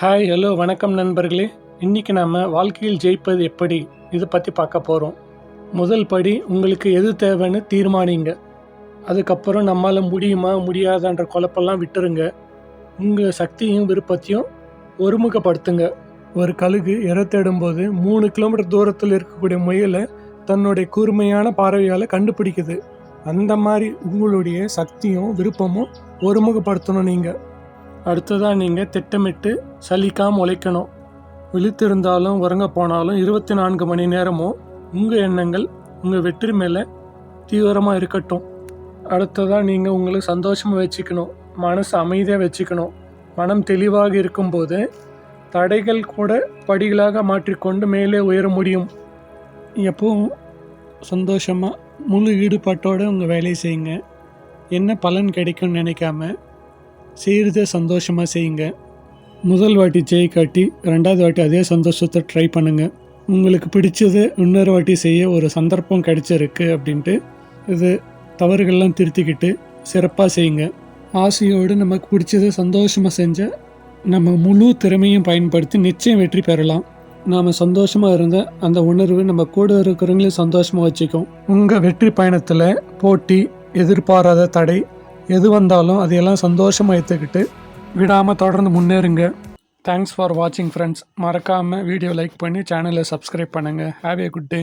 Hi hello வணக்கம் நண்பர்களே. இன்றைக்கி நம்ம வாழ்க்கையில் ஜெயிப்பது எப்படி இதை பற்றி பார்க்க போகிறோம். முதல் படி, உங்களுக்கு எது தேவைன்னு தீர்மானிங்க. அதுக்கப்புறம் நம்மளால் முடியுமா முடியாதான்ற குழப்பெல்லாம் விட்டுருங்க. உங்கள் சக்தியும் விருப்பத்தையும் ஒருமுகப்படுத்துங்க. ஒரு கழுகு இரை தேடும்போது 3 கிலோமீட்டர் தூரத்தில் இருக்கக்கூடிய முயலை தன்னுடைய கூர்மையான பார்வையால் கண்டுபிடிக்குது. அந்த மாதிரி உங்களுடைய சக்தியும் விருப்பமும் ஒருமுகப்படுத்தணும். நீங்கள் அடுத்ததாக நீங்கள் திட்டமிட்டு சலிக்காமல் உழைக்கணும். விழித்திருந்தாலும் உறங்க போனாலும் 24 மணி நேரமும் உங்கள் எண்ணங்கள் உங்கள் வெற்றி மேலே தீவிரமாக இருக்கட்டும். அடுத்ததாக நீங்கள் உங்களை சந்தோஷமாக வச்சுக்கணும், மனசு அமைதியாக வச்சுக்கணும். மனம் தெளிவாக இருக்கும்போது தடைகள் கூட படிகளாக மாற்றிக்கொண்டு மேலே உயர முடியும். எப்பவும் சந்தோஷமாக முழு ஈடுபாட்டோடு உங்கள் வேலையை செய்யுங்க. என்ன பலன் கிடைக்கும்னு நினைக்காம செய்கிறத சந்தோஷமாக செய்யுங்க. முதல் வாட்டி ஜெயிக்காட்டி 2வது வாட்டி அதே சந்தோஷத்தை ட்ரை பண்ணுங்கள். உங்களுக்கு பிடிச்சதை இன்னொரு வாட்டி செய்ய ஒரு சந்தர்ப்பம் கிடைச்சிருக்கு அப்படின்ட்டு இது தவறுகள்லாம் திருத்திக்கிட்டு சிறப்பாக செய்யுங்க. ஆசையோடு நமக்கு பிடிச்சதை சந்தோஷமாக செஞ்சால் நம்ம முழு திறமையும் பயன்படுத்தி நிச்சயம் வெற்றி பெறலாம். நாம் சந்தோஷமாக இருந்த அந்த உணர்வு நம்ம கூட இருக்கிறவங்களையும் சந்தோஷமாக வச்சுக்கும். உங்கள் வெற்றி பயணத்தில் போட்டி, எதிர்பாராத தடை எது வந்தாலும் அதையெல்லாம் சந்தோஷமாக ஏற்றுக்கிட்டு விடாமல் தொடர்ந்து முன்னேறுங்க. தேங்க்ஸ் ஃபார் வாட்சிங் ஃப்ரெண்ட்ஸ். மறக்காமல் வீடியோ லைக் பண்ணி சேனலை சப்ஸ்கிரைப் பண்ணுங்கள். Have A good day.